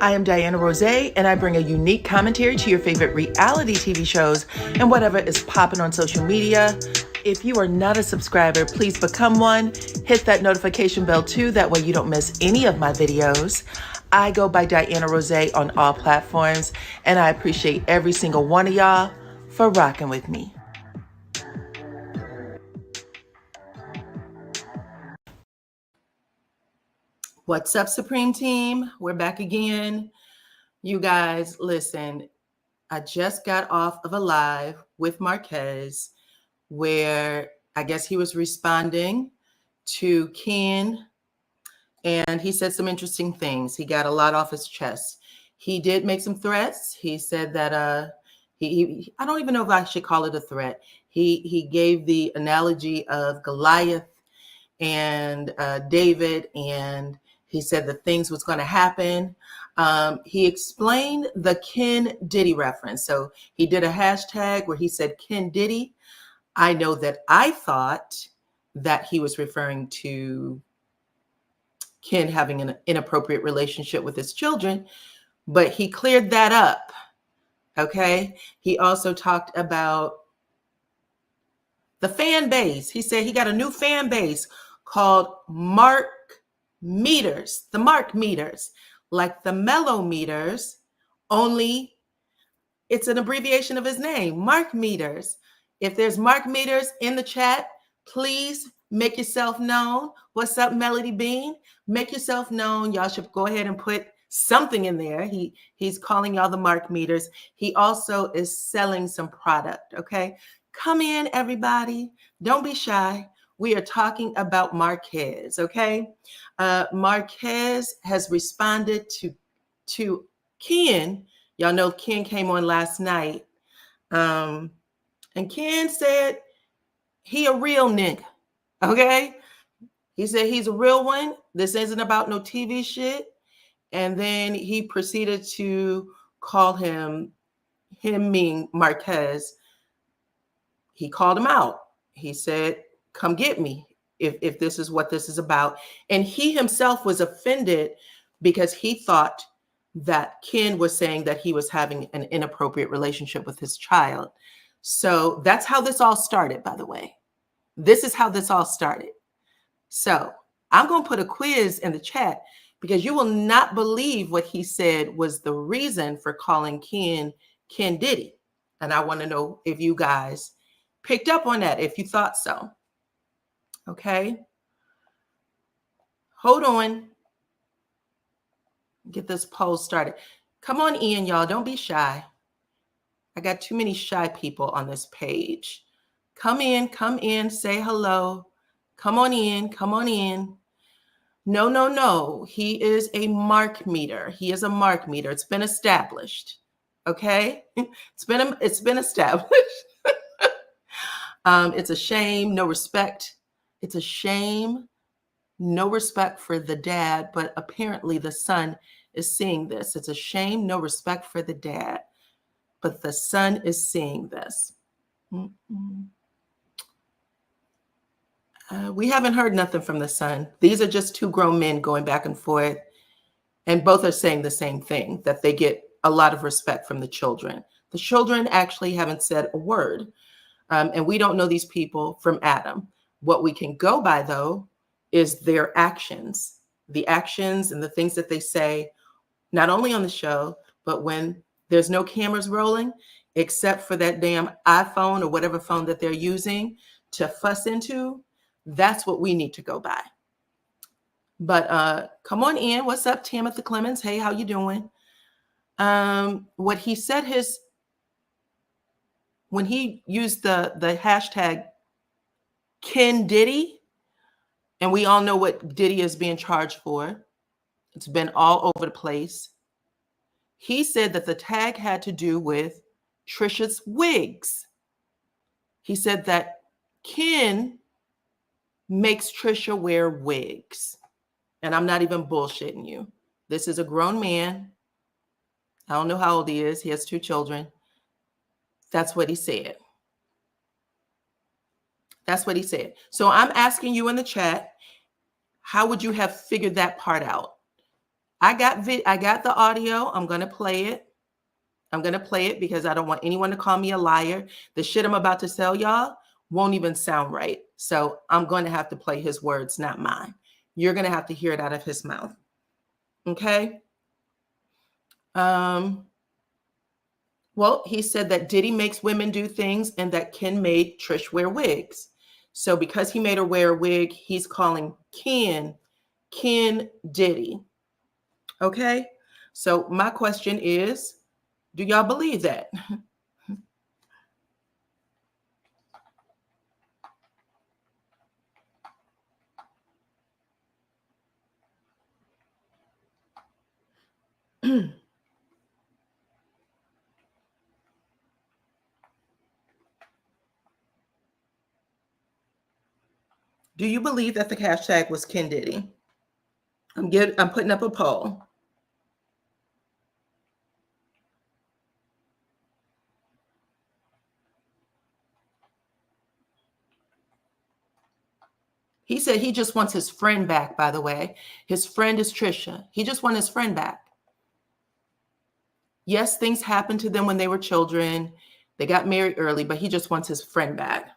I am DYANAROZAY, and I bring a unique commentary to your favorite reality TV shows and whatever is popping on social media. If you are not a subscriber, please become one. Hit that notification bell too, that way you don't miss any of my videos. I go by DYANAROZAY on all platforms, and I appreciate every single one of y'all for rocking with me. What's up, Supreme Team? We're back again. You guys, listen, I just got off of a live with Marquez where I guess he was responding to Kin, and he said some interesting things. He got a lot off his chest. He did make some threats. He said that I don't even know if I should call it a threat. He gave the analogy of Goliath and David, and he said that things was going to happen. He explained the Kin Diddy reference. So he did a hashtag where he said Kin Diddy. I know that I thought that he was referring to Kin having an inappropriate relationship with his children, but he cleared that up. Okay. He also talked about the fan base. He said he got a new fan base called MarqMeters, the MarqMeters, like the Mellow Meters, only it's an abbreviation of his name, MarqMeters. If there's MarqMeters in the chat, please make yourself known. What's up, Melody Bean? Make yourself known. Y'all should go ahead and put something in there. He's calling y'all the MarqMeters. He also is selling some product, okay? Come in, everybody. Don't be shy. We are talking about Marquez, okay? Marquez has responded to Kin. Y'all know Kin came on last night. And Kin said he a real nigga, okay? He said he's a real one. This isn't about no TV shit. And then he proceeded to call him being Marquez. He called him out. He said, come get me if this is what this is about. And he himself was offended because he thought that Kin was saying that he was having an inappropriate relationship with his child. So that's how this all started, by the way. This is how this all started. So I'm going to put a quiz in the chat because you will not believe what he said was the reason for calling Kin Diddy. And I want to know if you guys picked up on that, if you thought so. Okay. Hold on. Get this poll started. Come on in, y'all. Don't be shy. I got too many shy people on this page. Come in, say hello. Come on in, come on in. No. He is a MarqMeter. He is a MarqMeter. It's been established. Okay? It's been established. It's a shame, no respect. It's a shame, no respect for the dad, but apparently the son is seeing this. It's a shame, no respect for the dad, but the son is seeing this. We haven't heard nothing from the son. These are just two grown men going back and forth, and both are saying the same thing, that they get a lot of respect from the children. The children actually haven't said a word. And we don't know these people from Adam. What we can go by, though, is their actions, the actions and the things that they say, not only on the show, but when there's no cameras rolling, except for that damn iPhone or whatever phone that they're using to fuss into. That's what we need to go by. But come on in. What's up, Tamitha Clemens? Hey, how you doing? What he said when he used the hashtag Kin Diddy, and we all know what Diddy is being charged for. It's been all over the place. He said that the tag had to do with Trisha's wigs. He said that Kin makes Trisha wear wigs. And I'm not even bullshitting you. This is a grown man. I don't know how old he is. He has 2 children. That's what he said. That's what he said. So I'm asking you in the chat, how would you have figured that part out? I got the audio. I'm going to play it. I'm going to play it because I don't want anyone to call me a liar. The shit I'm about to tell y'all won't even sound right. So I'm going to have to play his words, not mine. You're going to have to hear it out of his mouth. Okay? Well, he said that Diddy makes women do things and that Kin made Trish wear wigs. So because he made her wear a wig, he's calling Kin Diddy. Okay? So my question is, do y'all believe that? Do you believe that the hashtag was Kin Diddy? I'm putting up a poll. He said he just wants his friend back, by the way. His friend is Trisha. He just wants his friend back. Yes, things happened to them when they were children. They got married early, but he just wants his friend back.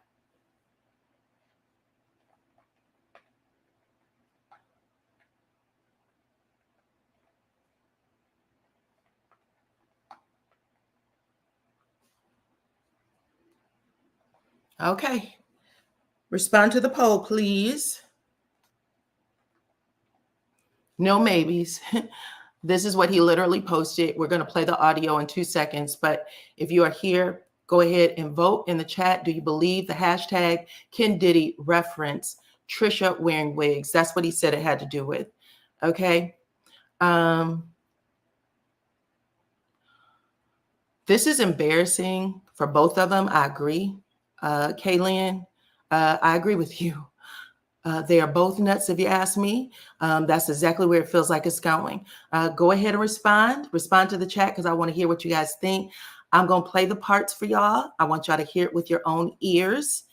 Okay. Respond to the poll, please. No maybes. This is what he literally posted. We're going to play the audio in 2 seconds. But if you are here, go ahead and vote in the chat. Do you believe the hashtag Kin Diddy reference Trisha wearing wigs? That's what he said it had to do with. Okay. This is embarrassing for both of them. I agree. Kaylin, I agree with you. They are both nuts, if you ask me. That's exactly where it feels like it's going. Go ahead and respond. Respond to the chat because I want to hear what you guys think. I'm going to play the parts for y'all. I want y'all to hear it with your own ears.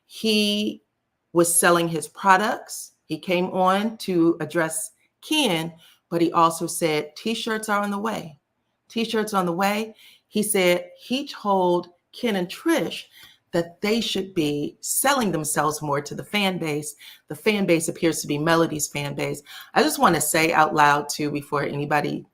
He was selling his products. He came on to address Kin, but he also said T-shirts are on the way. T-shirts on the way. He said he told Kin and Trish that they should be selling themselves more to the fan base. The fan base appears to be Melody's fan base. I just want to say out loud too, before anybody,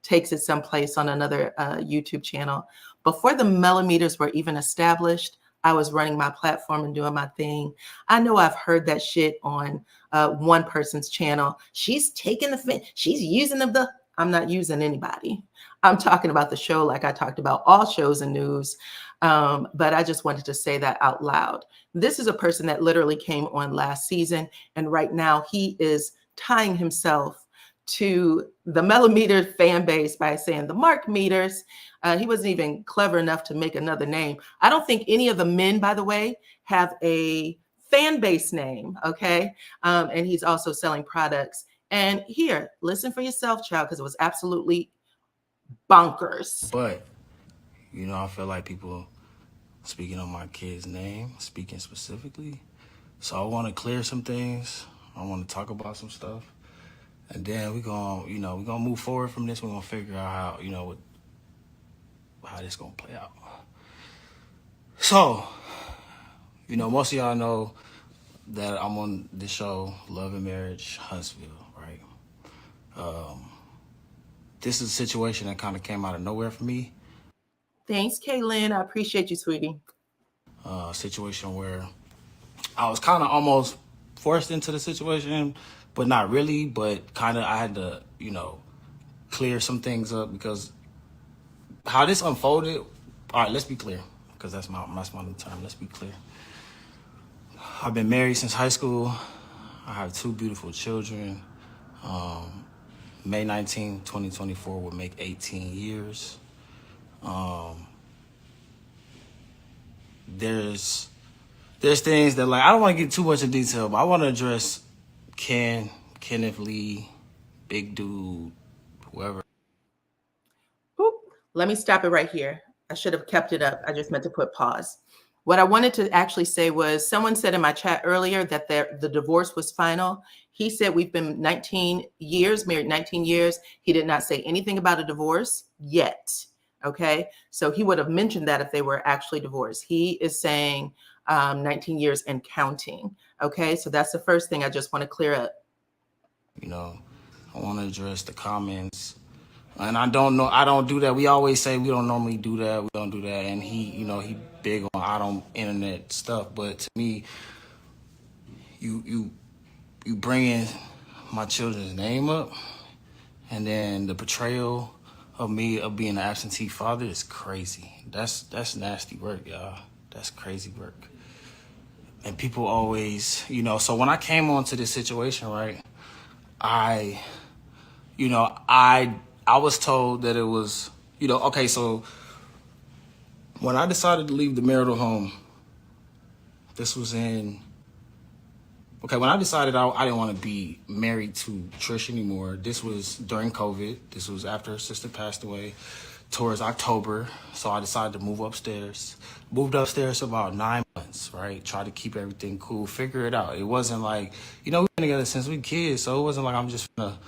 takes it someplace on another YouTube channel. Before the MarqMeters were even established, I was running my platform and doing my thing. I know I've heard that shit on one person's channel. She's taking she's using the. I'm not using anybody. I'm talking about the show like I talked about all shows and news. But I just wanted to say that out loud. This is a person that literally came on last season. And right now he is tying himself to the MarqMeters fan base by saying the MarqMeters. He wasn't even clever enough to make another name. I don't think any of the men, by the way, have a fan base name. Okay. And he's also selling products. And here, listen for yourself, child, because it was absolutely bonkers. But, I feel like people speaking on my kid's name, speaking specifically. So I want to clear some things. I want to talk about some stuff. And then we're going to move forward from this. We're going to figure out how, how this going to play out. So, most of y'all know that I'm on this show, Love and Marriage, Huntsville, right? This is a situation that kind of came out of nowhere for me. Thanks, Kaylin. I appreciate you, sweetie. Situation where I was kind of almost forced into the situation, but not really, but kind of I had to, clear some things up because how this unfolded, all right, let's be clear, because that's my new term, let's be clear. I've been married since high school. I have 2 beautiful children. May 19, 2024 will make 18 years. There's things that, like, I don't want to get too much in detail, but I want to address Kenneth Lee, Big Dude, whoever. Oop. Let me stop it right here. I should have kept it up. I just meant to put pause. What I wanted to actually say was someone said in my chat earlier that the divorce was final. He said we've been 19 years, married 19 years. He did not say anything about a divorce yet. Okay. So he would have mentioned that if they were actually divorced. He is saying 19 years and counting. Okay. So that's the first thing I just want to clear up. You know, I want to address the comments. And I don't do that. We always say we don't normally do that. We don't do that. And he big on I don't internet stuff. But to me, you bringing my children's name up, and then the portrayal of me of being an absentee father is crazy. That's nasty work, y'all. That's crazy work. And people always, so when I came onto this situation, right, I was told that it was, okay, so when I decided to leave the marital home, when I decided I didn't want to be married to Trish anymore, this was during COVID. This was after her sister passed away towards October. So I decided to move upstairs. Moved upstairs for about 9 months, right? Tried to keep everything cool, figure it out. It wasn't like, we've been together since we kids, so it wasn't like I'm just gonna,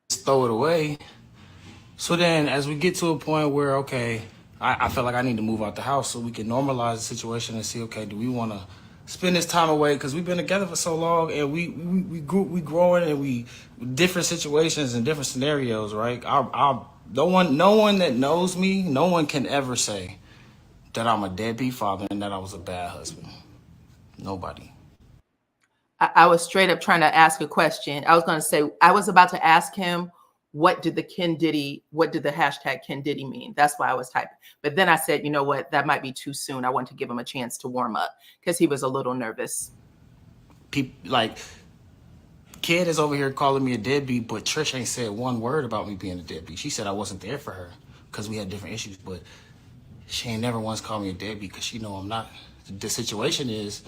throw it away. So then as we get to a point where, okay, I felt like I need to move out the house so we can normalize the situation and see, okay, do we want to spend this time away? Because we've been together for so long, and we growing, and we different situations and different scenarios, right? No one that knows me, no one can ever say that I'm a deadbeat father and that I was a bad husband. Nobody. I was straight up trying to ask a question. I was going to say, I was about to ask him, what did the hashtag Kin Diddy mean? That's why I was typing. But then I said, you know what, that might be too soon. I want to give him a chance to warm up because he was a little nervous. People like Kid is over here calling me a deadbeat, but Trish ain't said one word about me being a deadbeat. She said I wasn't there for her because we had different issues, but she ain't never once called me a deadbeat because she know I'm not. The situation is,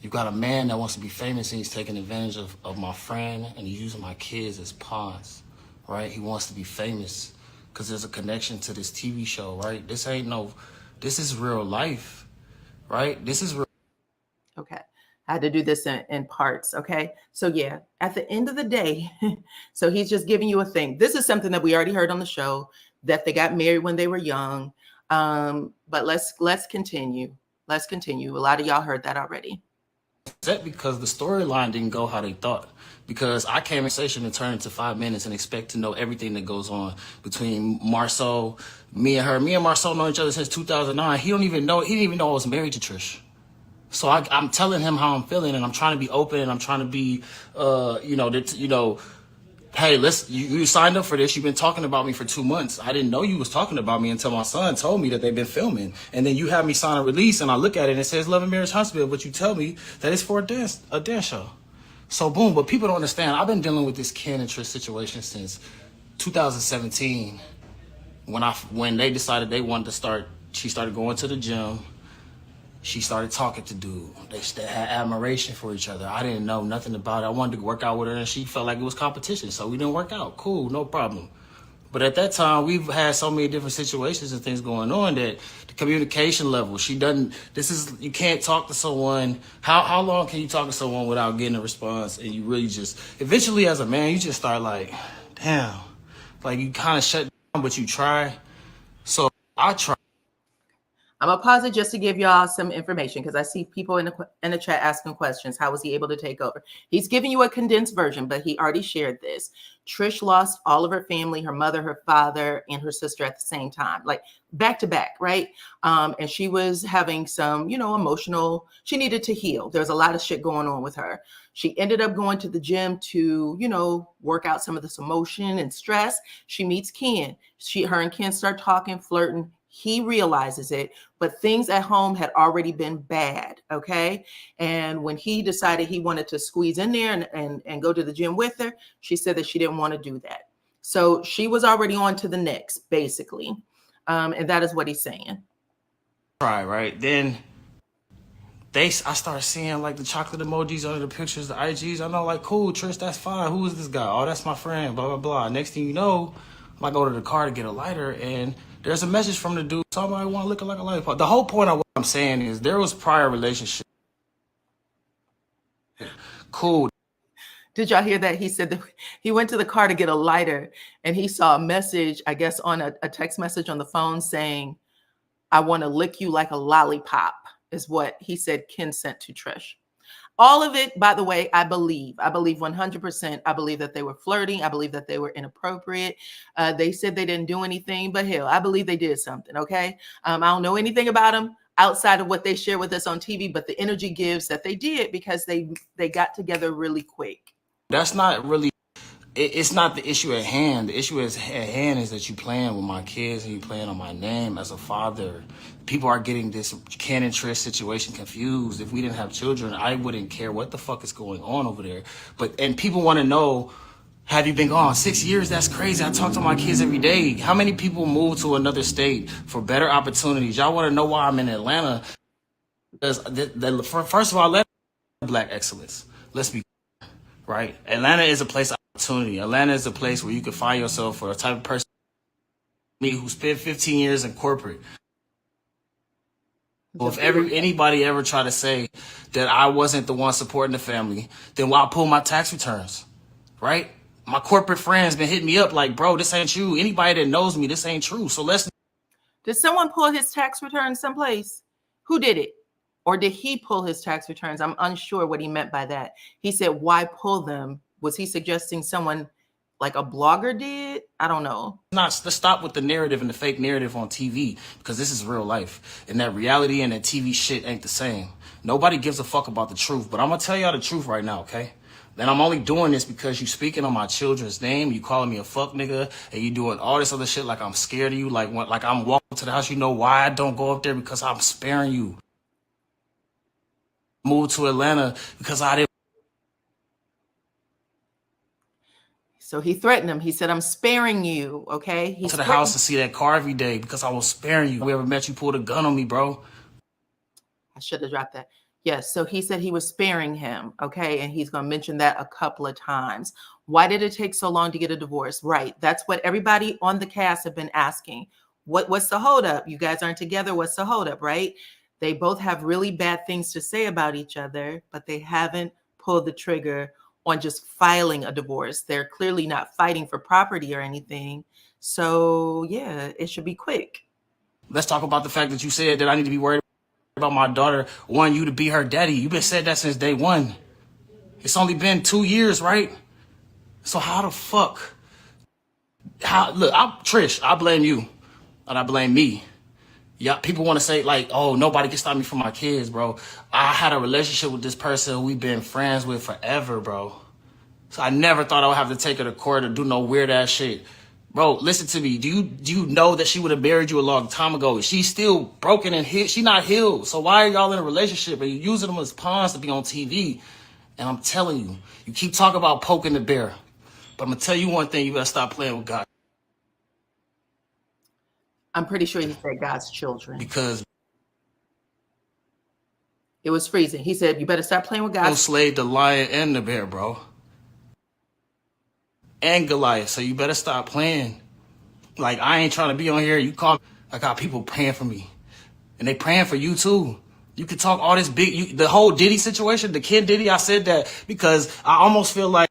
you got a man that wants to be famous, and he's taking advantage of my friend, and he's using my kids as pawns, right? He wants to be famous because there's a connection to this TV show, right? This is real life, right? This is real. Okay. I had to do this in parts, okay? So yeah, at the end of the day, so he's just giving you a thing. This is something that we already heard on the show, that they got married when they were young. But let's continue. Let's continue. A lot of y'all heard that already. That because the storyline didn't go how they thought. Because I came in session and turned into 5 minutes and expect to know everything that goes on between Marceau, me and her. Me and Marceau know each other since 2009. He didn't even know I was married to Trish. So I'm telling him how I'm feeling, and I'm trying to be open, and I'm trying to be, hey, you signed up for this. You've been talking about me for 2 months. I didn't know you was talking about me until my son told me that they've been filming. And then you have me sign a release, and I look at it and it says Love and Marriage Hospital, but you tell me that it's for a dance show. So boom, but people don't understand. I've been dealing with this Kin and Trish situation since 2017. When they decided they wanted to start, she started going to the gym. She started talking to dude. They had admiration for each other. I didn't know nothing about it. I wanted to work out with her, and she felt like it was competition, so we didn't work out. Cool, no problem. But at that time, we've had so many different situations and things going on that the communication level, you can't talk to someone. How long can you talk to someone without getting a response? And you really just, eventually as a man, you just start like, damn. Like you kind of shut down, but you try. So I try. I'm gonna pause it just to give y'all some information because I see people in the chat asking questions. How was he able to take over? He's giving you a condensed version, but he already shared this. Trish lost all of her family, her mother, her father, and her sister at the same time, like back to back, right? And she was having some, emotional, she needed to heal. There's a lot of shit going on with her. She ended up going to the gym to, work out some of this emotion and stress. She meets Kin. Her and Kin start talking, flirting. He realizes it, but things at home had already been bad, okay? And when he decided he wanted to squeeze in there and go to the gym with her, she said that she didn't want to do that. So she was already on to the next, basically. And that is what he's saying. Right. Then I started seeing like the chocolate emojis under the pictures, the IGs. I know, like, cool, Trish, that's fine. Who is this guy? Oh, that's my friend, blah, blah, blah. Next thing you know, I go to the car to get a lighter, and There's a message from the dude. Somebody want to look like a lollipop. The whole point of what I'm saying is there was prior relationship. Cool. Did y'all hear that? He said that he went to the car to get a lighter and he saw a message, I guess on a text message on the phone saying, I want to lick you like a lollipop, is what he said Kin sent to Trish. All of it, by the way, I believe 100%. I believe that they were flirting. I believe that they were inappropriate. They said they didn't do anything, but hell, I believe they did something, okay? I don't know anything about them outside of what they share with us on TV, but the energy gives that they did because they got together really quick. That's not really, it's not the issue at hand. The issue at hand is that you playing with my kids and you playing on my name as a father. People are getting this Kin and Trish situation confused. If we didn't have children, I wouldn't care what the fuck is going on over there. And people want to know, have you been gone 6 years? That's crazy. I talk to my kids every day. How many people move to another state for better opportunities? Y'all want to know why I'm in Atlanta? Because first of all, Atlanta is Black excellence. Let's be right. Atlanta is a place of opportunity. Atlanta is a place where you can find yourself for a type of person me who spent 15 years in corporate. Well, if anybody ever try to say that I wasn't the one supporting the family, then why pull my tax returns, right? My corporate friends been hitting me up like, bro, this ain't you. Anybody that knows me, this ain't true. So let's. Did someone pull his tax returns someplace? Who did it? Or did he pull his tax returns? I'm unsure what he meant by that. He said, why pull them? Was he suggesting someone like a blogger did? I don't know. Let's stop with the narrative and the fake narrative on TV, because this is real life. And that reality and that TV shit ain't the same. Nobody gives a fuck about the truth. But I'm going to tell y'all the truth right now, okay? And I'm only doing this because you speaking on my children's name, you calling me a fuck nigga, and you doing all this other shit like I'm scared of you, like I'm walking to the house. You know why I don't go up there? Because I'm sparing you. Moved to Atlanta because I didn't. So he threatened him. He said, I'm sparing you, okay? He to the house to see that car every day because I was sparing you. We ever met you pulled a gun on me, bro? I should have dropped that. Yes, so he said he was sparing him, okay? And he's going to mention that a couple of times. Why did it take so long to get a divorce? Right, that's what everybody on the cast have been asking. What's the holdup? You guys aren't together. What's the holdup, right? They both have really bad things to say about each other, but they haven't pulled the trigger on just filing a divorce. They're clearly not fighting for property or anything. So yeah, it should be quick. Let's talk about the fact that you said that I need to be worried about my daughter wanting you to be her daddy. You've been said that since day one. It's only been 2 years, right? So how the fuck? Look, Trish, I blame you and I blame me. Yeah, people want to say like, oh, nobody can stop me from my kids, bro. I had a relationship with this person we've been friends with forever, bro. So I never thought I would have to take her to court or do no weird ass shit. Bro, listen to me. Do you know that she would have buried you a long time ago? She's still broken and hit. She's not healed. So why are y'all in a relationship and you using them as pawns to be on TV? And I'm telling you, you keep talking about poking the bear. But I'm going to tell you one thing, you better stop playing with God. I'm pretty sure he said God's children. Because it was freezing. He said, you better stop playing with God. Slayed the lion and the bear, bro. And Goliath. So you better stop playing. Like, I ain't trying to be on here. You call me. I got people praying for me. And they praying for you, too. You could talk all this the whole Diddy situation, the Kin Diddy. I said that because I almost feel like.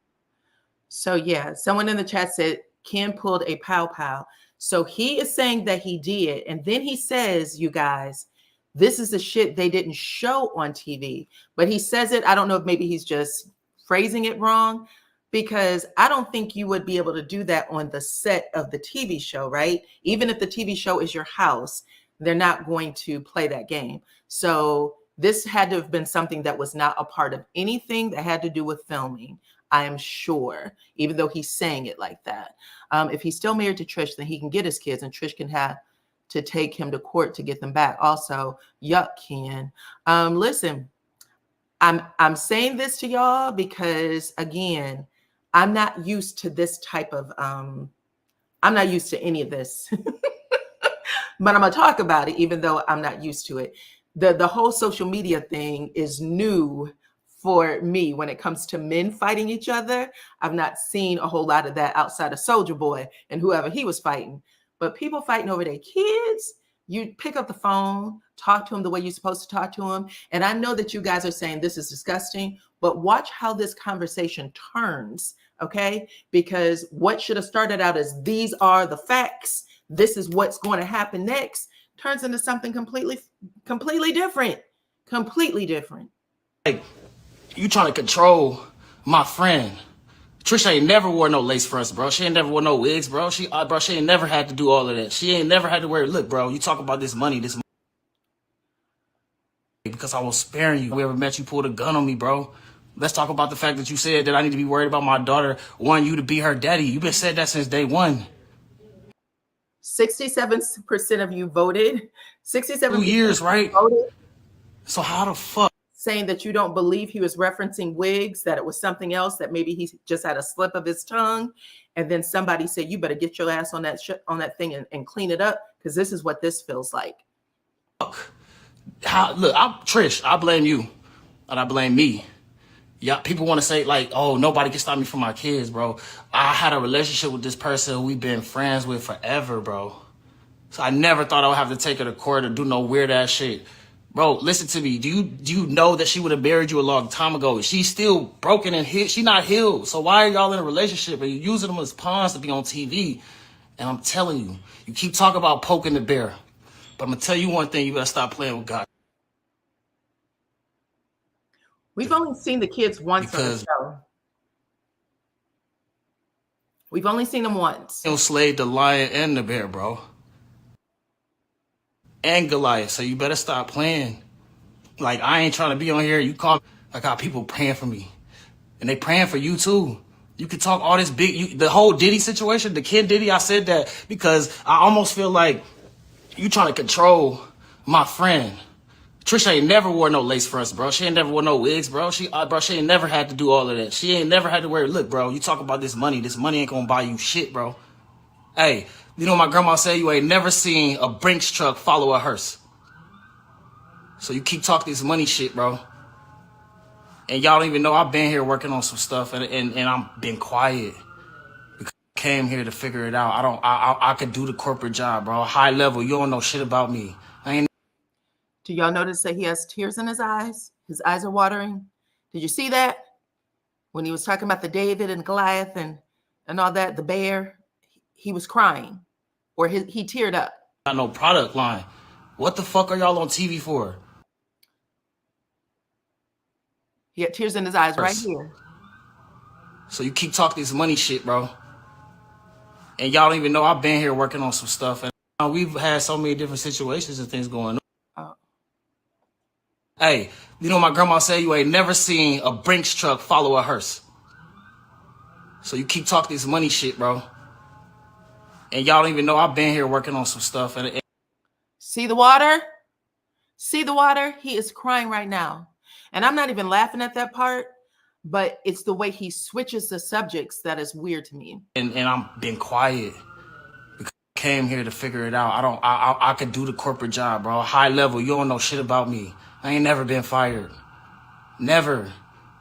So, yeah, someone in the chat said Kin pulled a pow-pow. So he is saying that he did. And then he says, you guys, this is the shit they didn't show on TV. But he says it. I don't know if maybe he's just phrasing it wrong, because I don't think you would be able to do that on the set of the TV show, right? Even if the TV show is your house, they're not going to play that game. So this had to have been something that was not a part of anything that had to do with filming, I am sure, even though he's saying it like that. If he's still married to Trish, then he can get his kids and Trish can have to take him to court to get them back. Also, yuck, Ken. Listen, I'm saying this to y'all because, again, I'm not used to this type of, I'm not used to any of this, but I'm going to talk about it, even though I'm not used to it. The whole social media thing is new for me when it comes to men fighting each other. I've not seen a whole lot of that outside of Soulja Boy and whoever he was fighting. But people fighting over their kids, you pick up the phone, talk to them the way you're supposed to talk to them. And I know that you guys are saying this is disgusting, but watch how this conversation turns, okay? Because what should have started out as these are the facts, this is what's going to happen next, turns into something completely different. Completely different. Like, you trying to control my friend. Trisha ain't never wore no lace fronts, bro. She ain't never wore no wigs, bro. She ain't never had to do all of that. She ain't never had to wear. Look, bro, you talk about this money because I was sparing you. We ever met you pulled a gun on me, bro. Let's talk about the fact that you said that I need to be worried about my daughter wanting you to be her daddy. You've been said that since day one. 67% of you voted. 67 2 years, right? voted. So how the fuck? Saying that you don't believe he was referencing wigs, that it was something else, that maybe he just had a slip of his tongue. And then somebody said, you better get your ass on that thing and clean it up, because this is what this feels like. Look, Trish, I blame you and I blame me. Yeah, people want to say like, oh, nobody can stop me from my kids, bro. I had a relationship with this person who we've been friends with forever, bro. So I never thought I would have to take her to court or do no weird ass shit. Bro, listen to me. Do you know that she would have buried you a long time ago? She's still broken and hit. She's not healed. So why are y'all in a relationship and you using them as pawns to be on TV? And I'm telling you, you keep talking about poking the bear. But I'm going to tell you one thing. You better stop playing with God. We've only seen the kids once on the show. We've only seen them once. You slayed the lion and the bear, bro. And Goliath, so you better stop playing. Like, I ain't trying to be on here. You call, I got people praying for me. And they praying for you too. You can talk all this the whole Diddy situation, the Kin Diddy, I said that because I almost feel like you trying to control my friend. Trisha ain't never wore no lace fronts, bro. She ain't never wore no wigs, bro. She ain't never had to do all of that. She ain't never had to wear, look, bro, you talk about this money ain't gonna buy you shit, bro. Hey, you know my grandma said you ain't never seen a Brinks truck follow a hearse. So you keep talking this money shit, bro. And y'all don't even know I've been here working on some stuff and I'm been quiet. Because I came here to figure it out. I could do the corporate job, bro. High level, you don't know shit about me. Do y'all notice that he has tears in his eyes? His eyes are watering. Did you see that? When he was talking about the David and Goliath and all that, the bear, he was crying, or he teared up. Got no product line. What the fuck are y'all on TV for? He had tears in his eyes right here. So you keep talking this money shit, bro. And y'all don't even know I've been here working on some stuff. And we've had so many different situations and things going on. Hey, you know my grandma said you ain't never seen a Brinks truck follow a hearse. So you keep talking this money shit, bro. And y'all don't even know I've been here working on some stuff. And see the water? See the water? He is crying right now. And I'm not even laughing at that part, but it's the way he switches the subjects that is weird to me. And I'm been quiet. Because I came here to figure it out. I could do the corporate job, bro. High level, you don't know shit about me. I ain't never been fired. Never.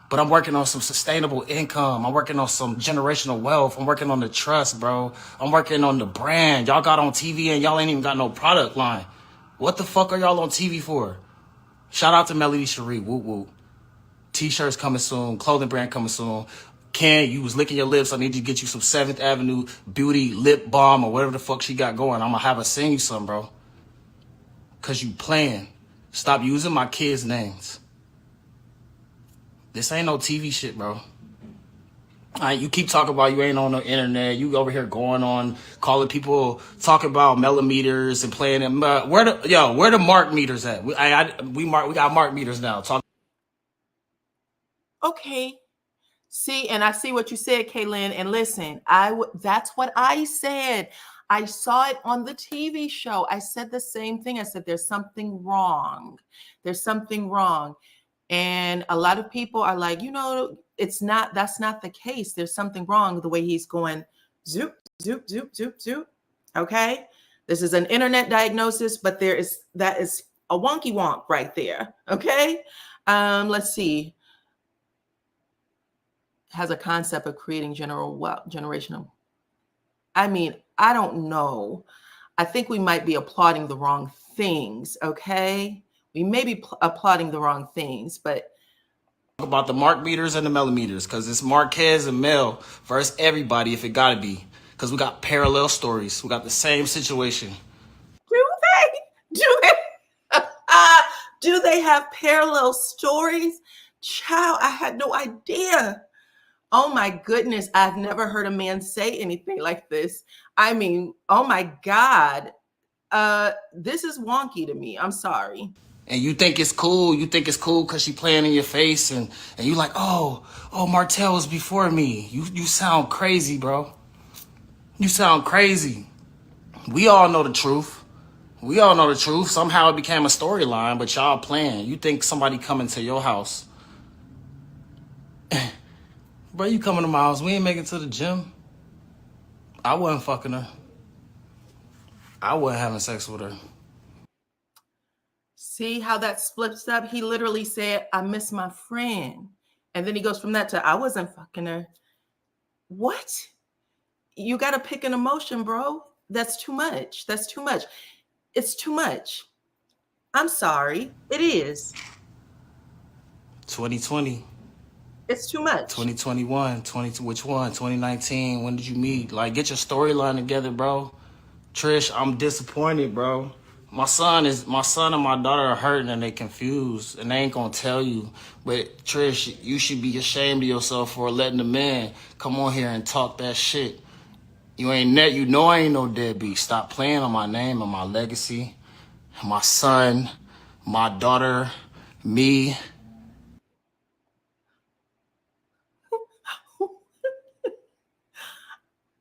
But I'm working on some sustainable income. I'm working on some generational wealth. I'm working on the trust, bro. I'm working on the brand. Y'all got on TV and y'all ain't even got no product line. What the fuck are y'all on TV for? Shout out to Melody Cherie. Whoop whoop. T-shirts coming soon. Clothing brand coming soon. Ken, you was licking your lips. I need to get you some 7th Avenue Beauty lip balm or whatever the fuck she got going. I'm gonna have her sing you some, bro. Cause you playing. Stop using my kids' names. This ain't no TV shit, bro. All right, you keep talking about you ain't on the internet. You over here going on, calling people, talking about MarqMeters and playing them. Where the MarqMeters at? We got MarqMeters now. Okay. See, and I see what you said, Kaylin. And listen, that's what I said. I saw it on the TV show. I said the same thing. I said, there's something wrong. There's something wrong. And a lot of people are like, that's not the case. There's something wrong the way he's going zoop, zoop, zoop, zoop, zoop. Okay. This is an internet diagnosis, but that is a wonky wonk right there. Okay. Let's see. Has a concept of creating generational. I mean, I don't know. I think we might be applauding the wrong things, okay? We may be applauding the wrong things, but about the MarqMeters and the millimeters, because it's Marquez and Mel versus everybody if it gotta be. Because we got parallel stories. We got the same situation. do do they have parallel stories? Child, I had no idea. Oh my goodness, I've never heard a man say anything like this. I mean, oh my God. This is wonky to me. I'm sorry. And you think it's cool. You think it's cool because she playing in your face, and you like, oh, Martell was before me. You sound crazy, bro. You sound crazy. We all know the truth. We all know the truth. Somehow it became a storyline, but y'all playing. You think somebody coming to your house. Bro, you coming to my house. We ain't making it to the gym. I wasn't fucking her. I wasn't having sex with her. See how that splits up? He literally said, I miss my friend. And then he goes from that to, I wasn't fucking her. What? You got to pick an emotion, bro. That's too much. That's too much. It's too much. I'm sorry. It is. 2020. It's too much. 2021. Which one? 2019. When did you meet? Like, get your storyline together, bro. Trish, I'm disappointed, bro. My son and my daughter are hurting and they confused and they ain't gonna tell you. But Trish, you should be ashamed of yourself for letting the man come on here and talk that shit. You know I ain't no deadbeat. Stop playing on my name and my legacy, my son, my daughter, me.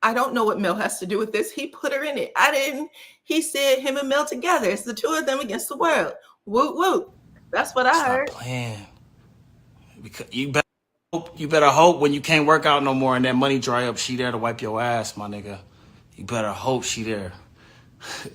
I don't know what Mel has to do with this. He put her in it. I didn't. He said him and Mel together. It's the two of them against the world. Woot woot. That's what I heard. Stop playing. Because you better hope when you can't work out no more and that money dry up, she there to wipe your ass, my nigga. You better hope she there.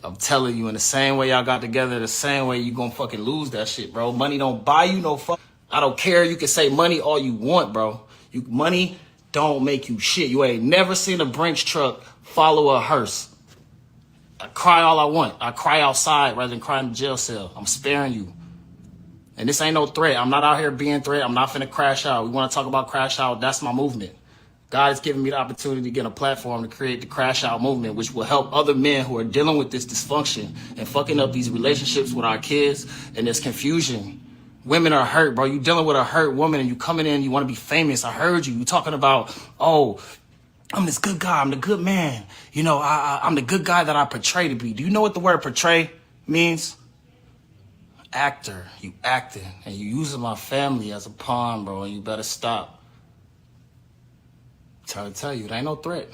I'm telling you, in the same way y'all got together, the same way you gonna fucking lose that shit, bro. Money don't buy you no fuck. I don't care. You can say money all you want, bro. Money don't make you shit. You ain't never seen a Brinks truck follow a hearse. I cry all I want. I cry outside rather than cry in the jail cell. I'm sparing you. And this ain't no threat. I'm not out here being threat. I'm not finna crash out. We want to talk about crash out. That's my movement. God has given me the opportunity to get a platform to create the crash out movement, which will help other men who are dealing with this dysfunction and fucking up these relationships with our kids and this confusion. Women are hurt, bro. You dealing with a hurt woman and you coming in, you want to be famous. I heard you. You talking about, oh, I'm this good guy. I'm the good man. You know, I'm the good guy that I portray to be. Do you know what the word portray means? Actor. You acting. And you using my family as a pawn, bro. And you better stop. I'm trying to tell you, it ain't no threat.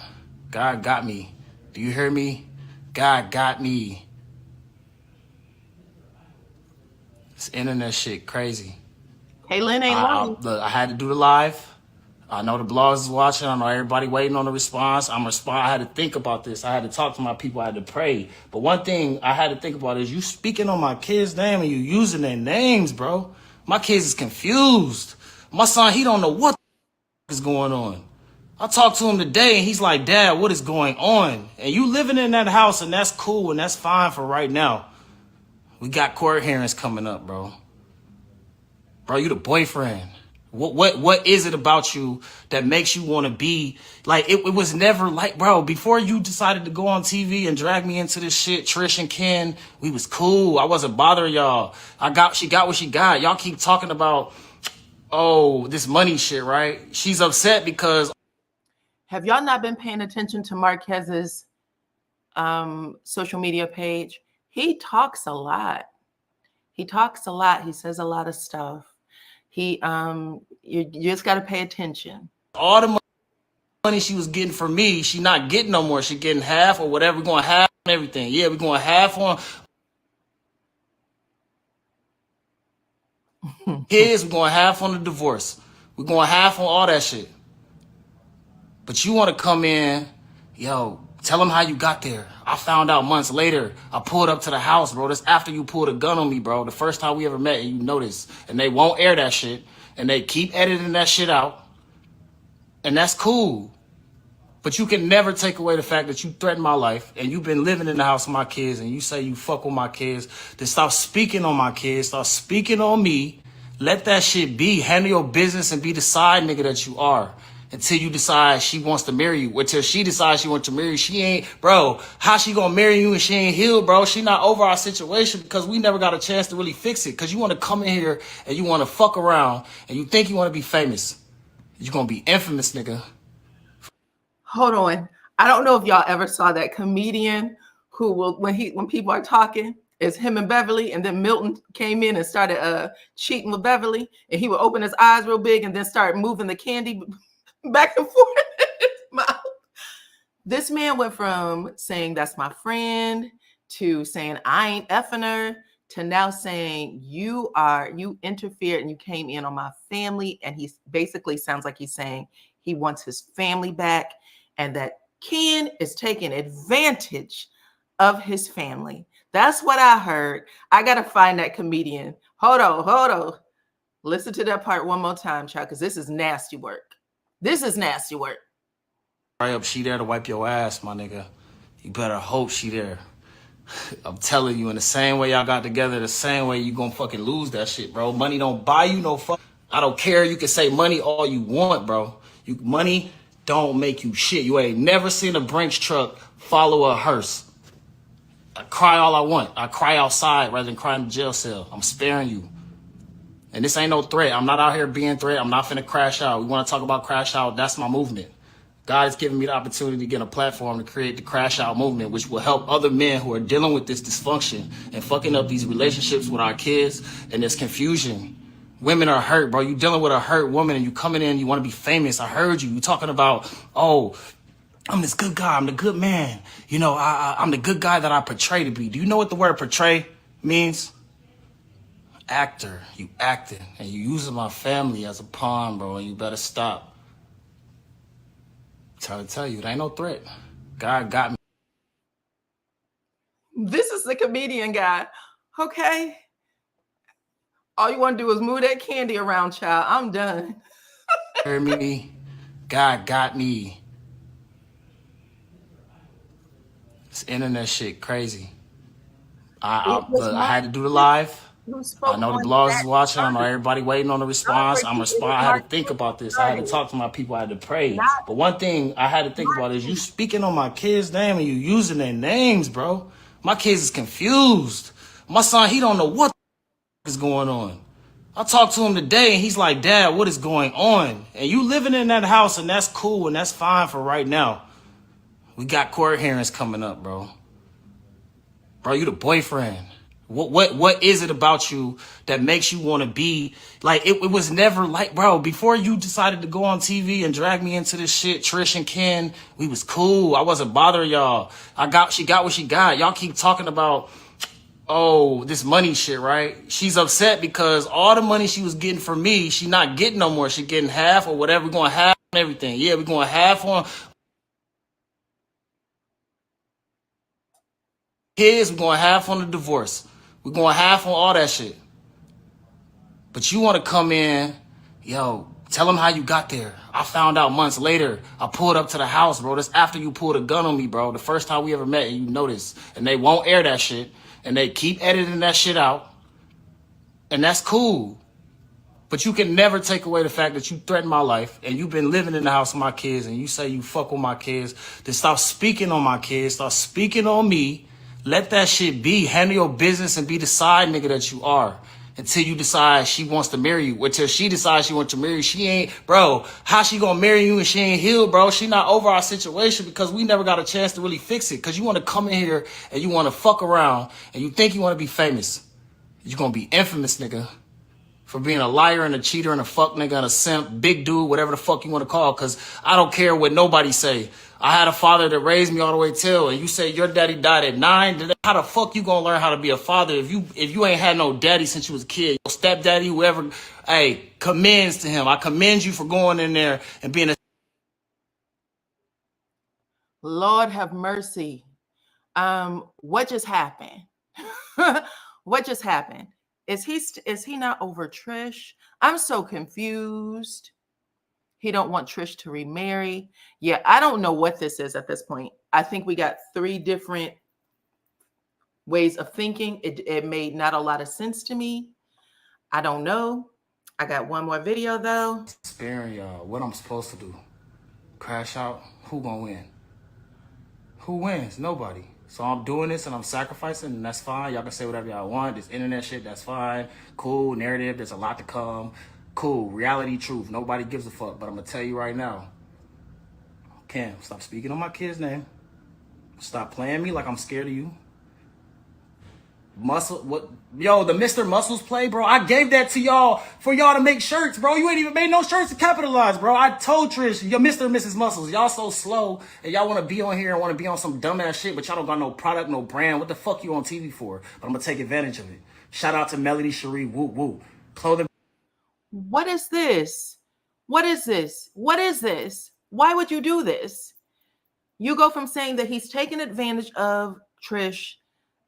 God got me. Do you hear me? God got me. This internet shit crazy. Kaylin ain't lying. Look, I had to do the live. I know the blogs is watching. I know everybody waiting on the response. I had to think about this. I had to talk to my people. I had to pray. But one thing I had to think about is you speaking on my kids' name and you using their names, bro. My kids is confused. My son, he don't know what is going on. I talked to him today and he's like, Dad, what is going on? And you living in that house and that's cool and that's fine for right now. We got court hearings coming up, bro. Bro, you the boyfriend. What is it about you that makes you want to be like it was never like, bro, before you decided to go on TV and drag me into this shit, Trish and Ken, we was cool. I wasn't bothering y'all. She got what she got. Y'all keep talking about, oh, this money shit, right? She's upset because. Have y'all not been paying attention to Marquez's social media page? He talks a lot. He talks a lot. He says a lot of stuff. You just got to pay attention. All the money she was getting from me, she not getting no more. She getting half or whatever. We're going half on everything. Yeah, we're going half on kids. We're going half on the divorce. We're going half on all that shit. But you want to come in, yo, tell them how you got there. I found out months later. I pulled up to the house, bro. That's after you pulled a gun on me, bro. The first time we ever met, and you know this. And they won't air that shit. And they keep editing that shit out. And that's cool. But you can never take away the fact that you threatened my life and you've been living in the house with my kids and you say you fuck with my kids. Then stop speaking on my kids. Stop speaking on me. Let that shit be. Handle your business and be the side nigga that you are. Until you decide she wants to marry you. Until she decides she wants to marry you. She ain't, bro, how she gonna marry you and she ain't healed, bro? She not over our situation because we never got a chance to really fix it. Because you want to come in here and you want to fuck around and you think you want to be famous. You're gonna be infamous, nigga. Hold on. I don't know if y'all ever saw that comedian who will, when people are talking, it's him and Beverly, and then Milton came in and started cheating with Beverly, and he would open his eyes real big and then start moving the candy back and forth in his mouth. This man went from saying that's my friend to saying I ain't effing her to now saying you interfered and you came in on my family, and he basically sounds like he's saying he wants his family back and that Ken is taking advantage of his family. That's what I heard. I got to find that comedian. Hold on. Listen to that part one more time, child, because this is nasty work. This is nasty work. Right up, she there to wipe your ass, my nigga. You better hope she there. I'm telling you, in the same way y'all got together, the same way you gonna fucking lose that shit, bro. Money don't buy you no fuck. I don't care. You can say money all you want, bro. Money don't make you shit. You ain't never seen a Brinks truck follow a hearse. I cry all I want. I cry outside rather than cry in the jail cell. I'm sparing you. And this ain't no threat. I'm not out here being threat. I'm not finna crash out. We want to talk about crash out. That's my movement. God has given me the opportunity to get a platform to create the crash out movement, which will help other men who are dealing with this dysfunction and fucking up these relationships with our kids and this confusion. Women are hurt, bro. You dealing with a hurt woman and you coming in, you want to be famous. I heard you. You talking about, oh, I'm this good guy. I'm the good man. You know, I'm the good guy that I portray to be. Do you know what the word portray means? Actor. You acting. And you using my family as a pawn, bro. And you better stop. I'm trying to tell you, it ain't no threat. God got me. This is the comedian guy. Okay. All you want to do is move that candy around, child. I'm done. Hear me? God got me. This internet shit crazy. I had to do the live. I know the blogs is watching. I know everybody waiting on the response. I'm responding. I had to think about this. I had to talk to my people. I had to pray. But one thing I had to think about is you speaking on my kids' name and you using their names, bro. My kids is confused. My son, he don't know what is going on. I talked to him today and he's like, Dad, what is going on? And you living in that house and that's cool and that's fine for right now. We got court hearings coming up, bro. Bro, you the boyfriend. What is it about you that makes you want to be like it was never like, bro, before you decided to go on TV and drag me into this shit, Trish and Ken, we was cool. I wasn't bothering y'all. She got what she got. Y'all keep talking about, oh, this money shit, right? She's upset because all the money she was getting from me, she not getting no more. She getting half or whatever. We're going half on everything. Yeah, we're going half on kids. We're going half on the divorce. We're going half on all that shit. But you want to come in, yo, tell them how you got there. I found out months later. I pulled up to the house, bro. That's after you pulled a gun on me, bro. The first time we ever met, and you know this. And they won't air that shit. And they keep editing that shit out. And that's cool. But you can never take away the fact that you threatened my life and you've been living in the house with my kids and you say you fuck with my kids. Then stop speaking on my kids. Stop speaking on me. Let that shit be. Handle your business and be the side nigga that you are until you decide she wants to marry you. Until she decides she wants to marry you. She ain't, bro, how she gonna marry you and she ain't healed, bro? She not over our situation because we never got a chance to really fix it. Because you want to come in here and you want to fuck around and you think you want to be famous. You're gonna be infamous, nigga. For being a liar and a cheater and a fuck nigga and a simp, big dude, whatever the fuck you want to call. Because I don't care what nobody say. I had a father that raised me all the way till, and you say your daddy died at 9. How the fuck you gonna learn how to be a father if you ain't had no daddy since you was a kid? Your stepdaddy, whoever, hey, commends to him. I commend you for going in there and being a... Lord have mercy. What just happened? What just happened? Is he not over Trish? I'm so confused. He don't want Trish to remarry. Yeah, I don't know what this is at this point. I think we got 3 different ways of thinking. It made not a lot of sense to me. I don't know. I got one more video though. Sparing y'all what I'm supposed to do. Crash out. Who gonna win? Who wins? Nobody. So I'm doing this and I'm sacrificing, and that's fine. Y'all can say whatever y'all want. This internet shit, that's fine. Cool. Narrative, there's a lot to come. Cool. Reality, truth. Nobody gives a fuck. But I'm gonna tell you right now. Cam, stop speaking on my kid's name. Stop playing me like I'm scared of you. Muscle, what? Yo, the Mr. Muscles play, bro. I gave that to y'all for y'all to make shirts, bro. You ain't even made no shirts to capitalize, bro. I told Trish, yo, Mr. and Mrs. Muscles, y'all so slow and y'all want to be on here and want to be on some dumbass shit, but y'all don't got no product, no brand. What the fuck you on TV for? But I'm gonna take advantage of it. Shout out to Melody Cherie, woo woo. Clothing. What is this? What is this? What is this? Why would you do this? You go from saying that he's taken advantage of Trish,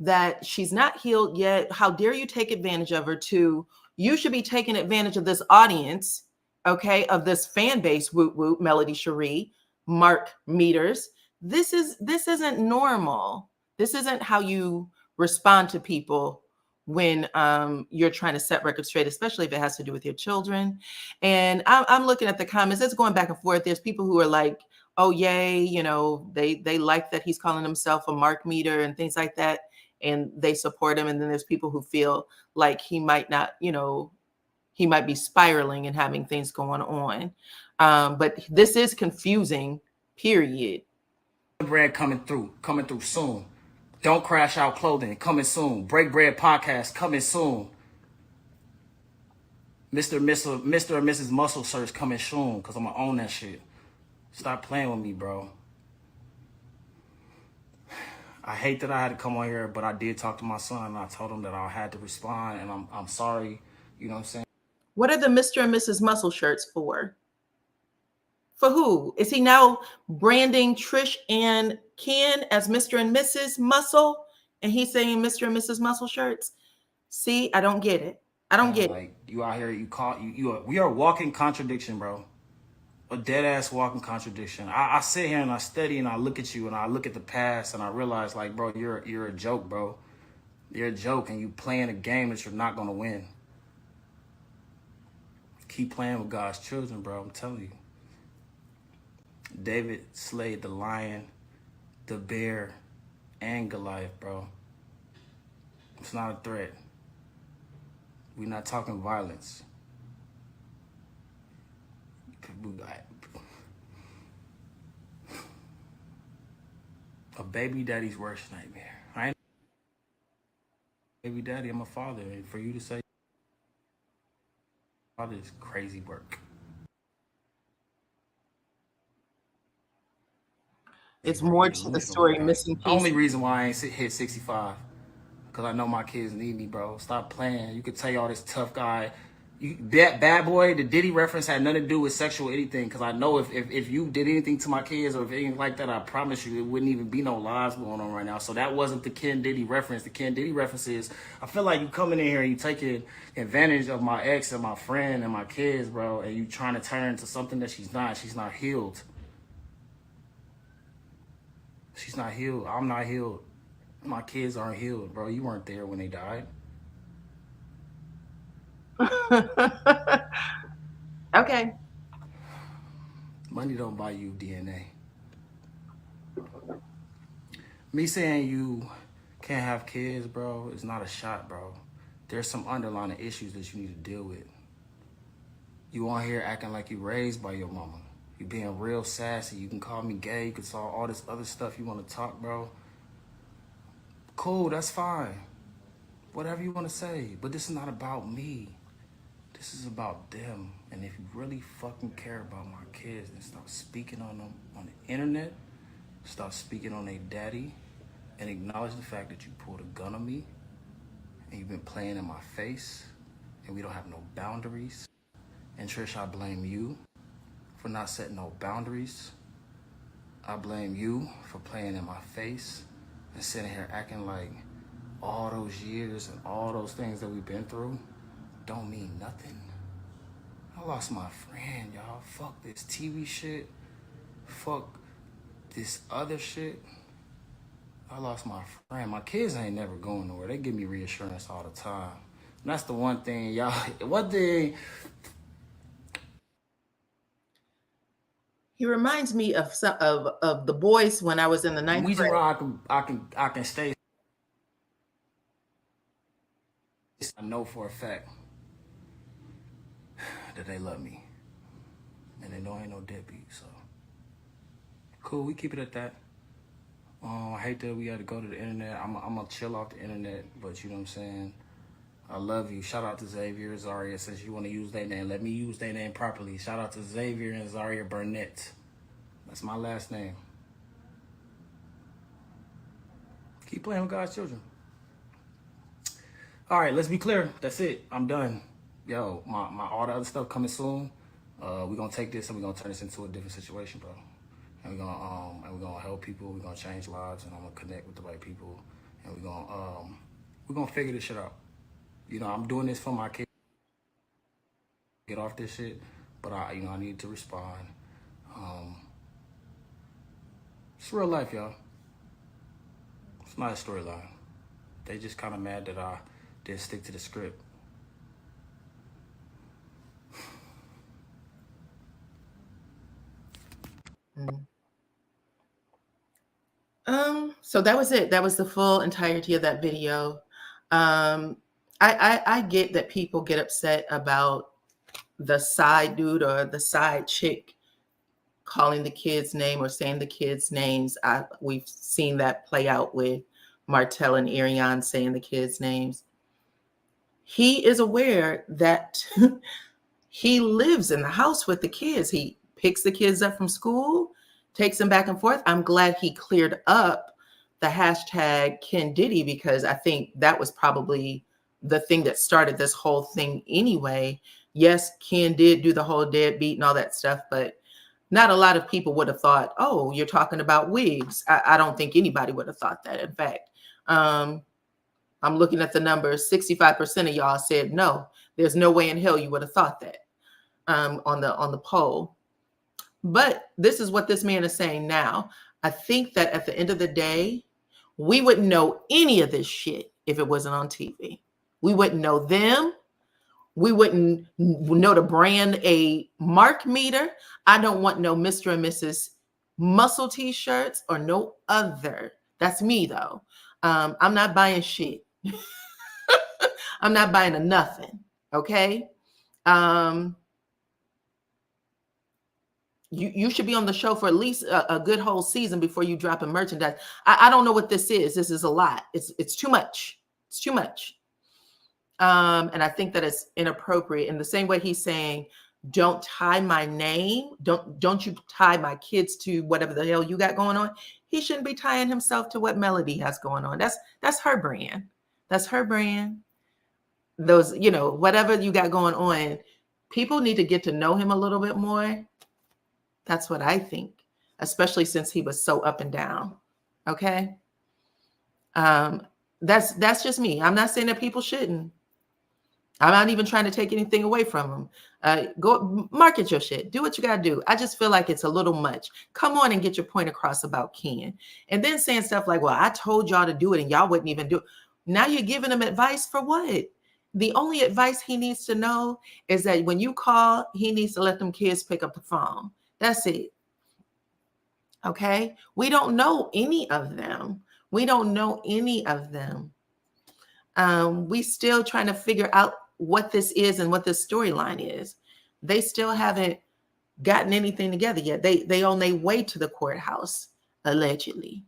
that she's not healed yet. How dare you take advantage of her? To you should be taking advantage of this audience, okay, of this fan base. Woot woot, Melody Cherie, MarqMeters. This isn't normal. This isn't how you respond to people when you're trying to set records straight, especially if it has to do with your children. And I'm looking at the comments. It's going back and forth. There's people who are like, oh yay, you know, they like that he's calling himself a MarqMeter and things like that, and they support him. And then there's people who feel like he might not, you know, he might be spiraling and having things going on. But this is confusing, period. Brand coming through soon. Don't Crash Out clothing coming soon. Break Bread podcast coming soon. Mr. and Mrs. Muscle shirts coming soon, because I'm gonna own that shit. Stop playing with me, bro. I hate that I had to come on here, but I did talk to my son and I told him that I had to respond, and I'm sorry. You know what I'm saying? What are the Mr. and Mrs. Muscle shirts for? For who? Is he now branding Trish and Ken as Mr. and Mrs. Muscle? And he's saying Mr. and Mrs. Muscle shirts? See, I don't get it. I don't get it. You out here, we are a walking contradiction, bro. A dead ass walking contradiction. I sit here and I study and I look at you and I look at the past and I realize, like, bro, you're a joke, bro. You're a joke, and you playing a game that you're not gonna win. Keep playing with God's children, bro. I'm telling you. David slayed the lion, the bear, and Goliath, bro. It's not a threat. We're not talking violence. A baby daddy's worst nightmare. I ain't baby daddy, I'm a father, and for you to say father is crazy work. It's more to the story, missing pieces. The only reason why I ain't hit 65, because I know my kids need me, bro. Stop playing. You could tell y'all this tough guy. That bad boy, the Diddy reference had nothing to do with sexual anything, because I know if you did anything to my kids or if anything like that, I promise you it wouldn't even be no lies going on right now. So that wasn't the Kin Diddy reference. The Kin Diddy reference is, I feel like you coming in here and you taking advantage of my ex and my friend and my kids, bro, and you trying to turn to something that she's not. She's not healed. She's not healed. I'm not healed. My kids aren't healed, bro. You weren't there when they died. Okay. Money don't buy you DNA. Me saying you can't have kids, bro, is not a shot, bro. There's some underlying issues that you need to deal with. You on here acting like you raised by your mama. You being real sassy. You can call me gay. You can say all this other stuff you want to talk, bro. Cool, that's fine. Whatever you want to say. But this is not about me. This is about them. And if you really fucking care about my kids, then stop speaking on them on the internet. Stop speaking on their daddy. And acknowledge the fact that you pulled a gun on me. And you've been playing in my face. And we don't have no boundaries. And Trish, I blame you for not setting no boundaries. I blame you for playing in my face and sitting here acting like all those years and all those things that we've been through don't mean nothing. I lost my friend, y'all. Fuck this TV shit. Fuck this other shit. I lost my friend. My kids ain't never going nowhere. They give me reassurance all the time. And that's the one thing, y'all. One thing. He reminds me of some of the boys when I was in the ninth grade. The reason why I can stay. I know for a fact that they love me, and they know I ain't no deadbeat. So cool. We keep it at that. I hate that we had to go to the internet. I'm gonna chill off the internet, but you know what I'm saying. I love you. Shout out to Xavier and Zaria. Since you want to use their name, let me use their name properly. Shout out to Xavier and Zaria Burnett. That's my last name. Keep playing with God's children. All right, let's be clear. That's it. I'm done. Yo, my all the other stuff coming soon. We're gonna take this and we're gonna turn this into a different situation, bro. And we're gonna help people. We're gonna change lives, and I'm gonna connect with the right people, and we're gonna figure this shit out. You know, I'm doing this for my kids. Get off this shit, but I need to respond. It's real life, y'all. It's not a storyline. They just kind of mad that I didn't stick to the script. So that was it. That was the full entirety of that video. I get that people get upset about the side dude or the side chick calling the kid's name or saying the kids' names. We've seen that play out with Martell and Ariane saying the kids' names. He is aware that he lives in the house with the kids. He picks the kids up from school, takes them back and forth. I'm glad he cleared up the hashtag Kin Diddy, because I think that was probably the thing that started this whole thing anyway. Yes, Ken did do the whole deadbeat and all that stuff, but not a lot of people would have thought, oh, you're talking about wigs. I don't think anybody would have thought that. In fact, I'm looking at the numbers. 65% of y'all said no. There's no way in hell you would have thought that on the poll. But this is what this man is saying now. I think that at the end of the day, we wouldn't know any of this shit if it wasn't on TV. We wouldn't know them. We wouldn't know to brand a MarqMeter. I don't want no Mr. and Mrs. Muscle t-shirts or no other. That's me though. I'm not buying shit. I'm not buying a nothing. Okay. You should be on the show for at least a good whole season before you drop in merchandise. I don't know what this is. This is a lot. It's too much. It's too much. And I think that it's inappropriate. In the same way he's saying, don't tie my name. Don't you tie my kids to whatever the hell you got going on. He shouldn't be tying himself to what Melody has going on. That's her brand. That's her brand. Those, whatever you got going on, people need to get to know him a little bit more. That's what I think, especially since he was so up and down. Okay. That's just me. I'm not saying that people shouldn't. I'm not even trying to take anything away from them. Go market your shit. Do what you got to do. I just feel like it's a little much. Come on and get your point across about Ken. And then saying stuff like, well, I told y'all to do it and y'all wouldn't even do it. Now you're giving him advice for what? The only advice he needs to know is that when you call, he needs to let them kids pick up the phone. That's it. Okay? We don't know any of them. We don't know any of them. We still trying to figure out what this is and what this storyline is. They still haven't gotten anything together yet. They on their way to the courthouse, allegedly.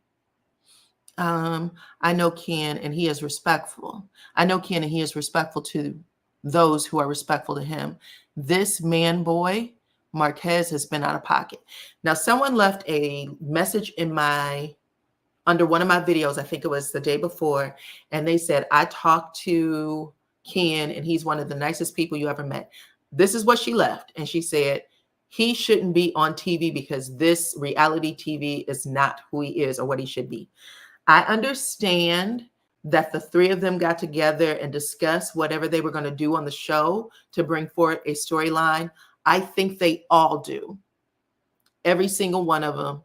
I know Ken, and he is respectful. I know Ken, and he is respectful to those who are respectful to him. This man boy, Marquez, has been out of pocket. Now, someone left a message under one of my videos, I think it was the day before, and they said, I talked to Ken, and he's one of the nicest people you ever met. This is what she left. And she said, he shouldn't be on TV because this reality TV is not who he is or what he should be. I understand that the three of them got together and discussed whatever they were going to do on the show to bring forth a storyline. I think they all do. Every single one of them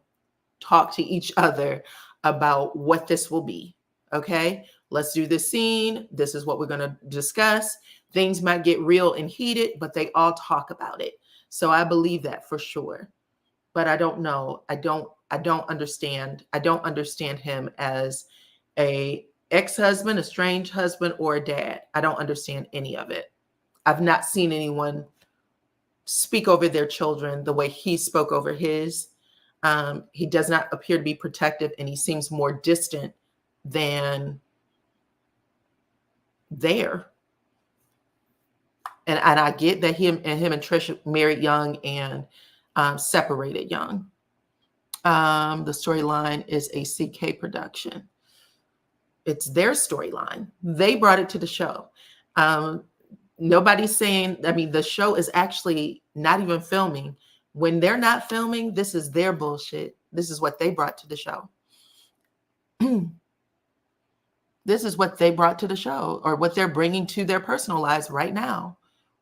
talk to each other about what this will be. Okay, let's do this scene. This is what we're going to discuss. Things might get real and heated, but they all talk about it. So I believe that for sure. But I don't know. I don't understand. I don't understand him as a ex-husband, a strange husband, or a dad. I don't understand any of it. I've not seen anyone speak over their children the way he spoke over his. He does not appear to be protective, and he seems more distant than there. And I get that him and Trish married young and separated young. The storyline is a CK production. It's their storyline. They brought it to the show. Nobody's saying, I mean, the show is actually not even filming. When they're not filming, this is their bullshit. This is what they brought to the show. This is what they brought to the show, or what they're bringing to their personal lives right now.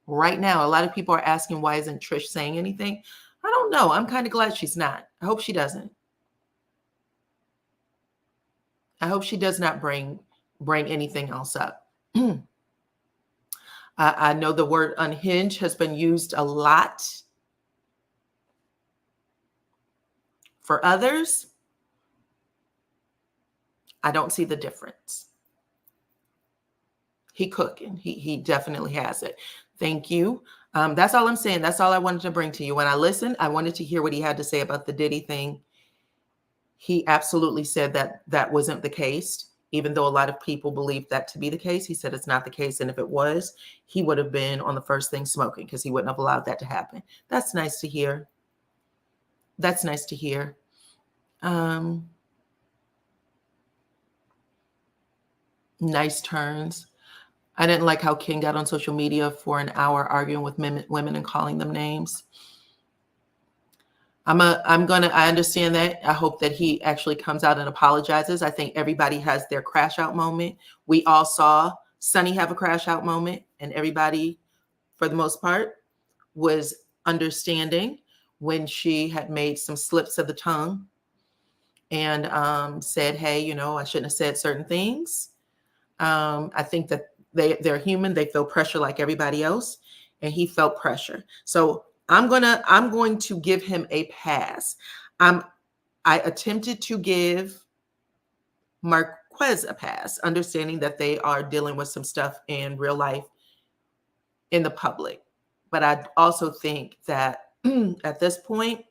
Right now, a lot of people are asking, why isn't Trish saying anything? I don't know. I'm kind of glad she's not. I hope she doesn't. I hope she does not bring anything else up. I know the word unhinged has been used a lot for others. I don't see the difference. He cooking. He definitely has it. Thank you. That's all I'm saying. That's all I wanted to bring to you. When I listened, I wanted to hear what he had to say about the Diddy thing. He absolutely said that that wasn't the case, even though a lot of people believe that to be the case. He said it's not the case. And if it was, he would have been on the first thing smoking, because he wouldn't have allowed that to happen. That's nice to hear. That's nice to hear. Nice turns. I didn't like how King got on social media for an hour arguing with women and calling them names. I understand that. I hope that he actually comes out and apologizes. I think everybody has their crash out moment. We all saw Sunny have a crash out moment, and everybody, for the most part, was understanding when she had made some slips of the tongue and said, hey, you know, I shouldn't have said certain things. I think that they're human. They feel pressure like everybody else, and he felt pressure. So I'm going to give him a pass. I attempted to give Marquez a pass, understanding that they are dealing with some stuff in real life in the public. But I also think that at this point,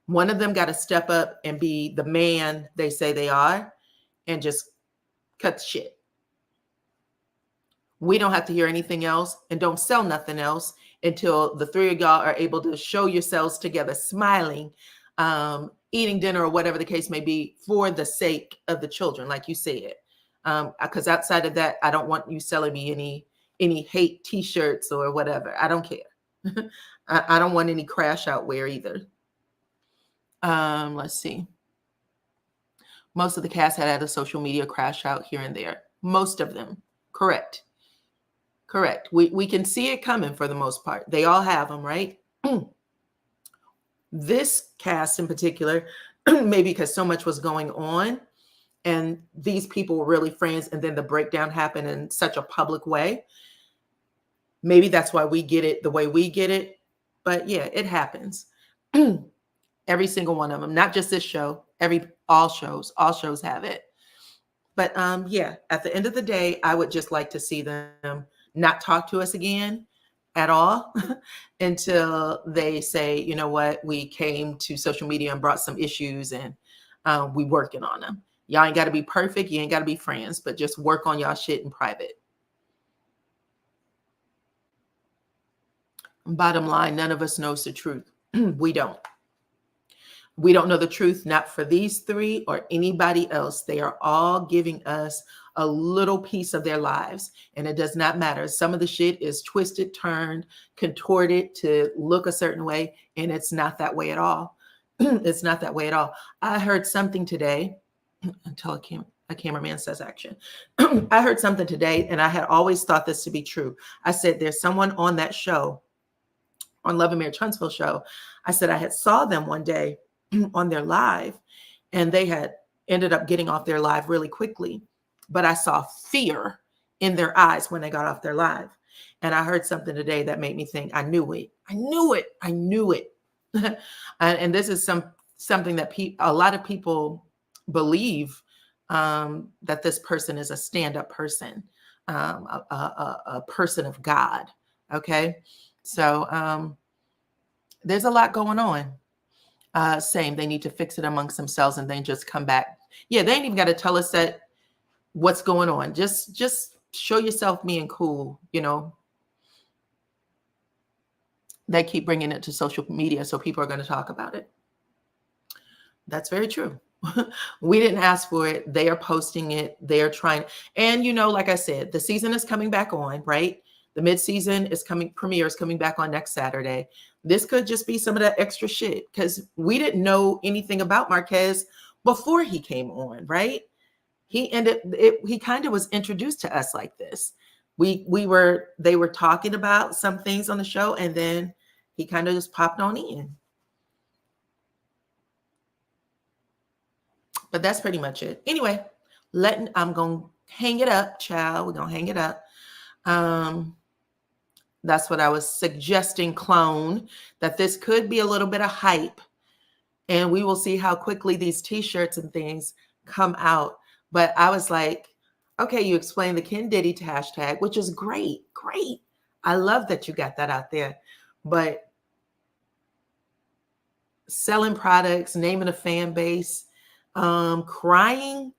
one of them got to step up and be the man they say they are and just cut the shit. We don't have to hear anything else, and don't sell nothing else until the three of y'all are able to show yourselves together, smiling, eating dinner, or whatever the case may be, for the sake of the children, like you said. Because outside of that, I don't want you selling me any hate T-shirts or whatever. I don't care. I don't want any crash out wear either. Let's see. Most of the cast had a social media crash out here and there. Most of them. Correct. We can see it coming for the most part. They all have them, right? This cast in particular, maybe because so much was going on and these people were really friends, and then the breakdown happened in such a public way. Maybe that's why we get it the way we get it. But yeah, it happens. Every single one of them, not just this show, all shows have it. But yeah, at the end of the day, I would just like to see them not talk to us again at all until they say, you know what, we came to social media and brought some issues, and we working on them. Y'all ain't got to be perfect. You ain't got to be friends, but just work on y'all shit in private. Bottom line, none of us knows the truth. We don't. We don't know the truth, not for these three or anybody else. They are all giving us a little piece of their lives, and it does not matter. Some of the shit is twisted, turned, contorted to look a certain way, and it's not that way at all. It's not that way at all. I heard something today until A cameraman says action. I heard something today, and I had always thought this to be true. I said, there's someone on that show, on Love and Marriage Huntsville show. I said, I had saw them one day on their live, and they had ended up getting off their live really quickly. But I saw fear in their eyes when they got off their live. And I heard something today that made me think, I knew it. I knew it. I knew it. And this is something that a lot of people believe, that this person is a stand-up person, a person of God. Okay. So there's a lot going on. Saying they need to fix it amongst themselves and then just come back. Yeah, they ain't even got to tell us that what's going on. Just show yourself being cool, you know. They keep bringing it to social media, so people are going to talk about it. That's very true. We didn't ask for it. They are posting it. They are trying. And, you know, like I said, the season is coming back on, right? The mid-season is premiere is coming back on next Saturday. This could just be some of that extra shit because we didn't know anything about Marquez before he came on, right? He kind of was introduced to us like this. They were talking about some things on the show, and then he kind of just popped on in. But that's pretty much it. Anyway, I'm gonna hang it up, child. We're gonna hang it up. That's what I was suggesting, clone, that this could be a little bit of hype, and we will see how quickly these t-shirts and things come out. But I was like, okay, you explained the Kin Diddy hashtag, which is great. I love that you got that out there. But selling products, naming a fan base, crying.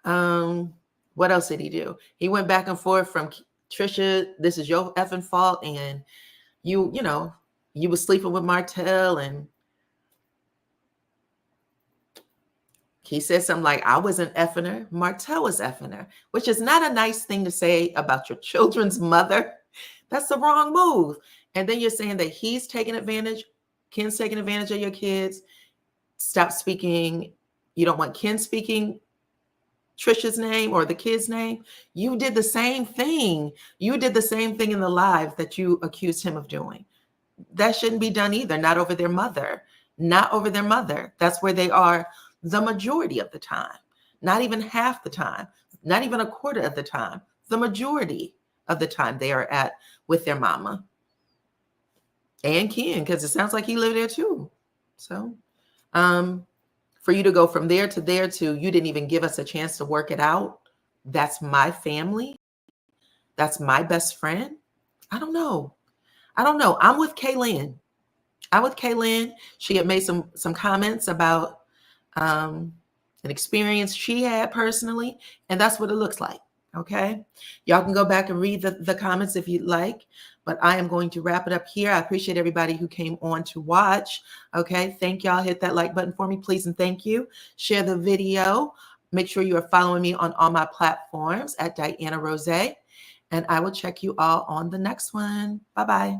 What else did he do? He went back and forth from Trisha, this is your effing fault, and you were sleeping with Martell, and he said something like, I wasn't effing her, Martell was effing her, which is not a nice thing to say about your children's mother. That's the wrong move. And then you're saying that he's taking advantage, Ken's taking advantage of your kids. Stop speaking. You don't want Ken speaking Trisha's name or the kid's name. You did the same thing. You did the same thing in the live that you accused him of doing. That shouldn't be done either. Not over their mother. Not over their mother. That's where they are the majority of the time. Not even half the time. Not even a quarter of the time. The majority of the time they are at with their mama. And Ken, because it sounds like he lived there too. So, for you to go from there to you didn't even give us a chance to work it out. That's my family. That's my best friend. I don't know. I'm with Kaylin. She had made some comments about an experience she had personally, and that's what it looks like. Okay. Y'all can go back and read the comments if you'd like, but I am going to wrap it up here. I appreciate everybody who came on to watch. Okay. Thank y'all. Hit that like button for me, please. And thank you. Share the video. Make sure you are following me on all my platforms at DYANAROZAY, and I will check you all on the next one. Bye-bye.